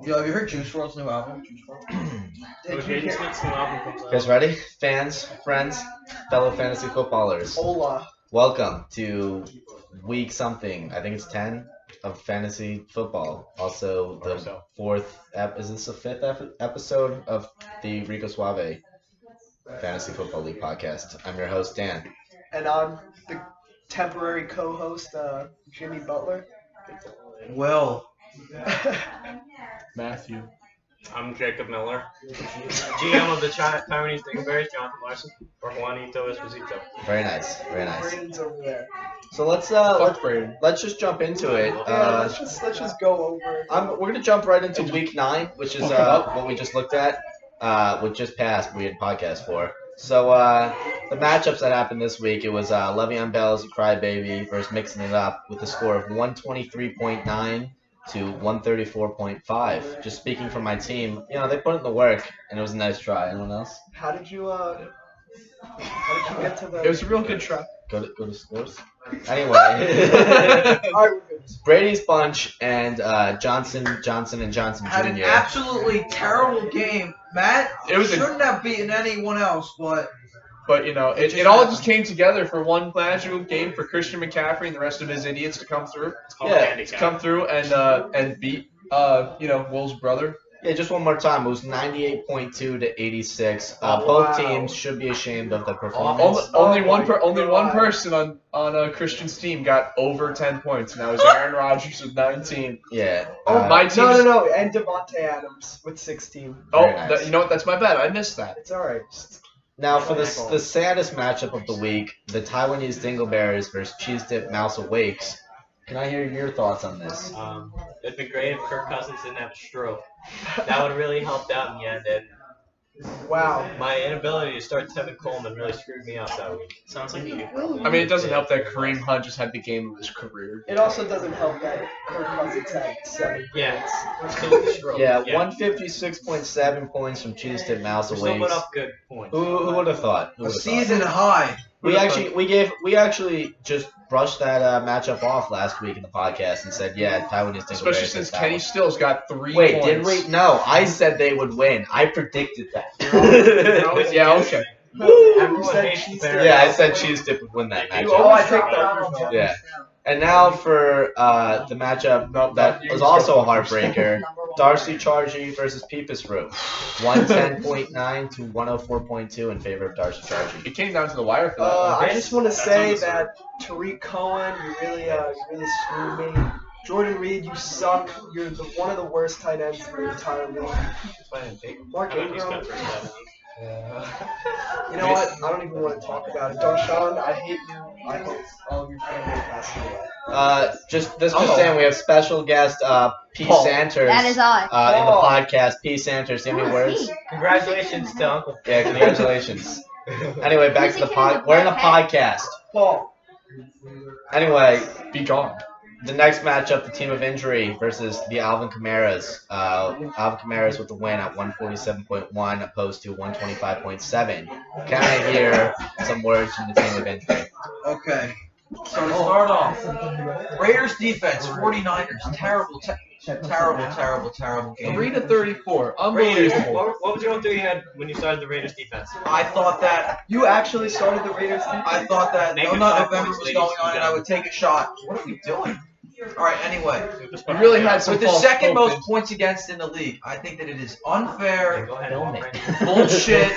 Yo, have you heard Juice WRLD's new album? Juice WRLD? You guys ready? Fans, friends, fellow fantasy footballers. Hola. Welcome to week something. I think it's 10 of fantasy football. Also, the is this the fifth episode of the Rico Suave Fantasy Football League podcast? I'm your host, Dan. And I'm the temporary co-host, Jimmy Butler. Will. Matthew. I'm Jacob Miller. GM of the Taiwanese Dingleberries, Jonathan Larson, or Juanito Esposito. Very nice, very nice. Braden's over there. So let's just jump into it. Let's just go over. We're gonna jump right into week 9, which is what we just looked at, what just passed. We had a podcast for. So the matchups that happened this week, it was Le'Veon Bell's Crybaby versus mixing it up with a score of 123.9 to 134.5. Just speaking for my team, they put in the work, and it was a nice try. Anyone else? How did you get to the? It was a real good try. Go to scores. Anyway, Brady's bunch and Johnson and Johnson had Jr. an absolutely terrible game. Matt shouldn't have beaten anyone else, but it all just came together for one magical game for Christian McCaffrey and the rest of his idiots to come through. And beat Will's brother. Yeah, just one more time. It was 98.2 to 86. Both teams should be ashamed of their performance. Only one person on Christian's team got over 10 points, and that was Aaron Rodgers with 19. Yeah. My team. No, and Devontae Adams with 16. Nice. You know what? That's my bad. I missed that. It's all right. Now for the saddest matchup of the week, the Taiwanese Dingleberries versus Cheese Dip Mouse Awakes. Can I hear your thoughts on this? It'd be great if Kirk Cousins didn't have a stroke. That would really helped out in the end. And wow. My inability to start Tevin Coleman really screwed me up that week. Sounds like you. I mean, it doesn't help that Kareem Hunt just had the game of his career. It also doesn't help that Kirk Cousins had 7 points. Yeah, 156.7 points from Cheese Dip Mouse Awakes. Still put up good points. Who would have thought? A season high. We actually just brushed that matchup off last week in the podcast and said, yeah, Taiwanese Dingleberries. Especially since Kenny Stills got 3 points. Wait, did we? No, I said they would win. I predicted that. Yeah, okay. I said Cheese Dip would win that matchup. Oh, I think that. Yeah. And now for the matchup that was also a heartbreaker, Darcy Chargy versus Peepus Root. 110.9 to 104.2 in favor of Darcy Chargy. It came down to the wire for that one. I just want to say that Tariq Cohen, you really screwed me. Jordan Reed, you suck. You're one of the worst tight ends in the entire league. Mark Ingram. You know what? I don't even want to talk about it. Darshawn, I hate you. I hope all of your family passes away. Just saying, we have special guest P. Sanders. That is I. In the podcast. P. Sanders, say any words? Congratulations to Uncle. Yeah, congratulations. Anyway, back to the pod. We're in a podcast. Paul. Anyway, be gone. The next matchup, the team of injury versus the Alvin Kamaras. Alvin Kamaras with the win at 147.1 opposed to 125.7. Can I hear some words from the team of injury? Okay. So to start off, Raiders defense, 49ers, terrible game. 3 to 34, Raiders, unbelievable. what was your 1-3 you had when you started the Raiders defense? I thought that You actually started the Raiders defense? I thought that Negative not 5 November points, was ladies going on and and I would take a shot. What are we doing? All right. Anyway, You really had some with the false second hope most points against in the league, I think that it is unfair. Go ahead and walk right in. Bullshit.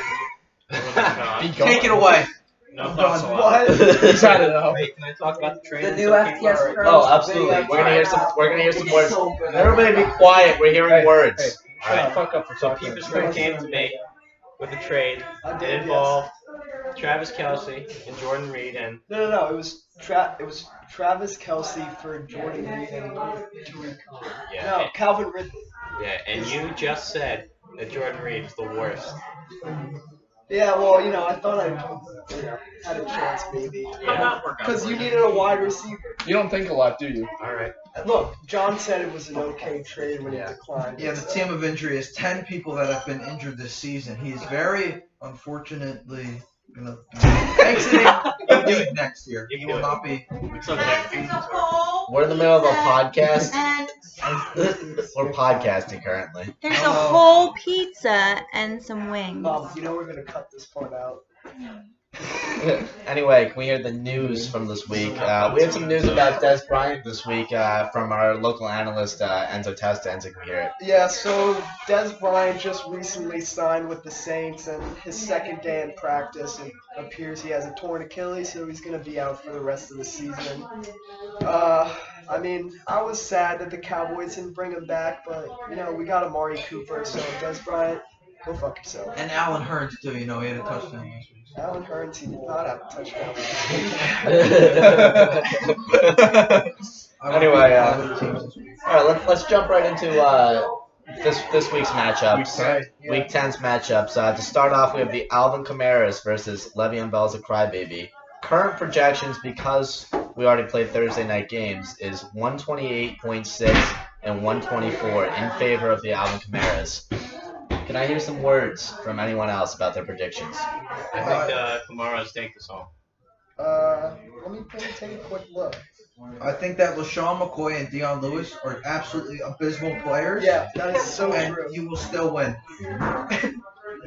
Be gone. Take it away. No, What? He's had enough. Wait, can I talk about the trade? The new FTS Pro. Oh, absolutely. We're gonna hear some words. Everybody be quiet. We're hearing words. Shut the fuck up for So talking. Peepus Root came to me with the trade. It involved Travis Kelce and Jordan Reed and No. It was Travis Kelce for Jordan Reed and Tariq Cohen. No, Calvin Ridley. Yeah, and you just said that Jordan Reed is the worst. Yeah, well, I thought I had a chance maybe. Because you needed a wide receiver. You don't think a lot, do you? All right. Look, John said it was an okay trade when he declined. Yeah, the team of injury is 10 people that have been injured this season. He is very, unfortunately, going to be exiting the league next year. He will not be. It's okay. We're in the middle of a podcast. And We're podcasting currently. there's a whole pizza and some wings. You know we're gonna cut this part out. Anyway, can we hear the news from this week? We had some news about Des Bryant this week from our local analyst, Enzo Testa. Enzo, can we hear it? Yeah, so Des Bryant just recently signed with the Saints, and his second day in practice, it appears he has a torn Achilles, so he's going to be out for the rest of the season. I mean, I was sad that the Cowboys didn't bring him back, but, you know, we got Amari Cooper, so Des Bryant, go fuck yourself. And Alan Hearns too. You know, he had a touchdown last week. Alan Hearns, he did not have a touchdown. Anyway, all right, let's jump right into this week's matchups. Week 10's matchups. To start off, we have the Alvin Kamara's versus Le'Veon Bell's a Crybaby. Current projections, because we already played Thursday night games, is 128.6 and 124 in favor of the Alvin Kamara's. Can I hear some words from anyone else about their predictions? I think Kamara's take this home. Let me take a quick look. I think that LaShawn McCoy and Deion Lewis are absolutely abysmal players. Yeah, that is so and true. you will still win.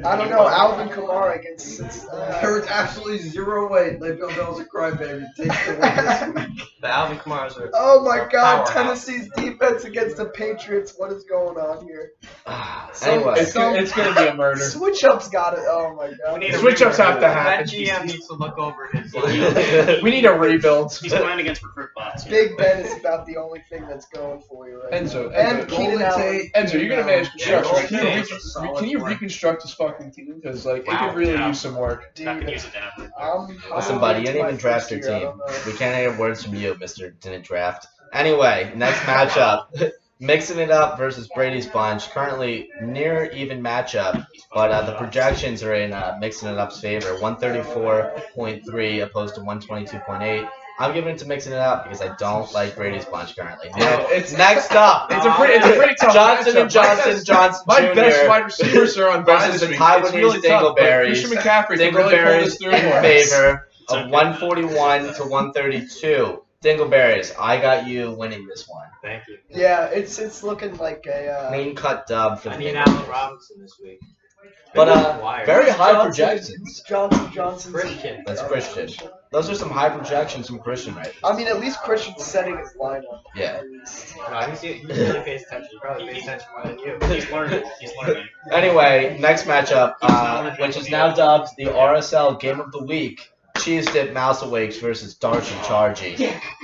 I don't know, Alvin Kamara against There is absolutely zero way Le'Veon Bell's a crybaby takes the win this week. The Alvin Kamara's are. Oh my are God! powerhouse. Tennessee's defense against the Patriots. What is going on here? Anyway, It's gonna be a murder. Switch ups got it. Oh my We God. need a Switch ups have to That happen. GM needs to look over his line. We need a rebuild. He's playing against recruit bots. Big Ben is about the only thing that's going for you right Enzo, now. And Enzo, Keenan Allen. Enzo, you're gonna manage Yeah, construction. Golden Can you reconstruct this fucking team? Because like it Wow, could really yeah. use some work. Dude, I can use it now. I'm Listen, on buddy, you to didn't my even draft first your year, I team. don't know. We can't hear words from you, Mr. Didn't Draft. Anyway, next matchup. Mixing it up versus Brady's Bunch. Currently near even matchup, but the projections are in Mixing It Up's favor. 134.3 opposed to 122.8. I'm giving it to Mixing It Up because I don't like Brady's Bunch currently. It's Next up, it's a pretty tough Johnson matchup. and Johnson My Jr. best wide receivers are on bye versus this the week. Taiwanese It's really tough, but Dingleberries. Christian McCaffrey can really pull Dingleberries this through in for us. favor of 141 to 132. Dingleberries, I got you winning this one. Thank you. Yeah, it's looking like a. Clean cut dub for I the need Dingleberries. Allen Robinson this week. But Wired. very high Johnson- projections. Johnson. Christian. That's Christian. Those are some high projections from Christian right I mean, at least Christian's setting his lineup. Yeah. At least. No, he really pays attention. He probably pays attention more than you. He's learning. He's learning. Anyway, next matchup, which is now dubbed the RSL Game of the Week. Cheese Dip Mouse Awakes versus Darch and Chargy.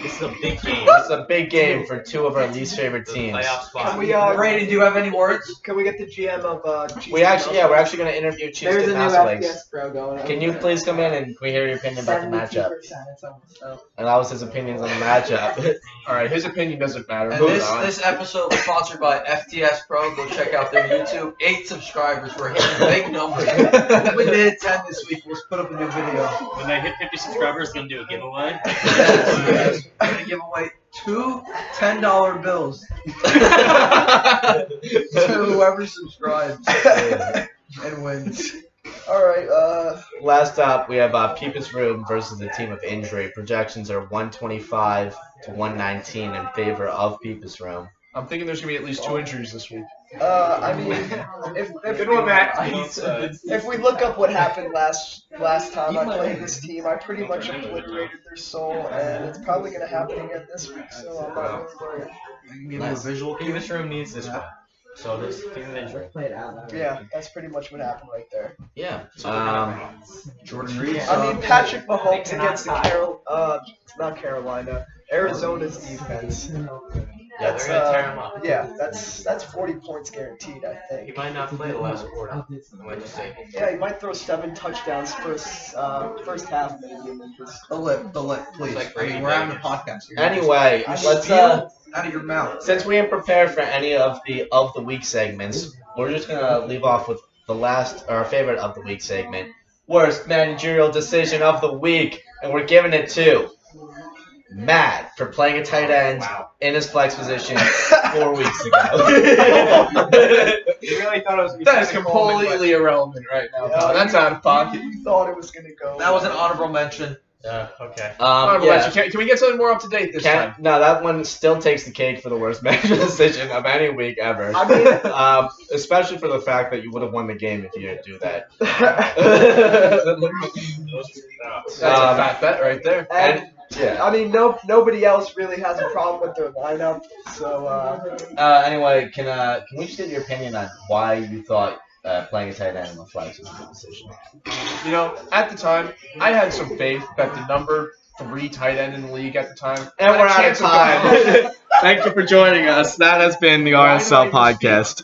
This is a big game. This is a big game for two of our least favorite The teams. playoff spot. Can we Brady, do you have any words? Can we get the GM of Cheese We're actually going to interview Cheese There's Dip a new Mouse Awakes. FPS Pro going on. Can you please come in and can we hear your opinion about the matchup? 72%, it's almost up. And that was his opinions on the matchup. All right, his opinion doesn't matter. And Moving on. this episode was sponsored by FTS Pro. Go check out their YouTube. 8 subscribers. We're hitting big numbers. We did 10 this week. Let's put up a new video. When they hit 50 subscribers, gonna do a giveaway. Yes. We're gonna give away 2 $10 bills to whoever subscribes and wins. All right. Last up, we have Peepus Room versus the Team of Injury. Projections are 125 to 119 in favor of Peepus Room. I'm thinking there's gonna be at least 2 injuries this week. I mean, if Good one, Matt. if we look up what happened last time I played this team, I pretty much obliterated their soul, and it's probably gonna happen again this week. So I'm not really worried. I can give you a visual cue. This room needs this one. So this team of injury. Play it out. Yeah, that's pretty much what happened right there. Yeah. Jordan Reed. I mean, Patrick Mahomes against the not Carolina, Arizona's defense. Yeah, they're gonna tear him up. Yeah, that's 40 points guaranteed, I He think. might not play the last quarter. I might just say. Yeah, he might throw 7 touchdowns first half maybe, and then just. The lip, please. It's like I mean, we're having a podcast here. Anyway, let's Steal out of your mouth. since we ain't prepared for any of the week segments, we're just gonna leave off with our favorite of the week segment, worst managerial decision of the week, and we're giving it to Matt for playing a tight end in his flex position 4 weeks ago. You really thought it was gonna be That is technical, completely irrelevant right now. Pal. That's out of pocket. You thought it was gonna go. That was an honorable mention. Okay. Alright, Yeah. Valencia, can we get something more up to date this time? No, that one still takes the cake for the worst match decision of any week ever. I mean, Especially for the fact that you would have won the game if you didn't do that. That's a fat bet right there. and Yeah. I mean, nobody else really has a problem with their lineup. So Anyway, can we just get your opinion on why you thought playing a tight end in the flex was a good decision? You know, at the time, I had some faith that the number 3 tight end in the league at the time. And had a we're out of chance going time. Thank you for joining us. That has been the RSL podcast.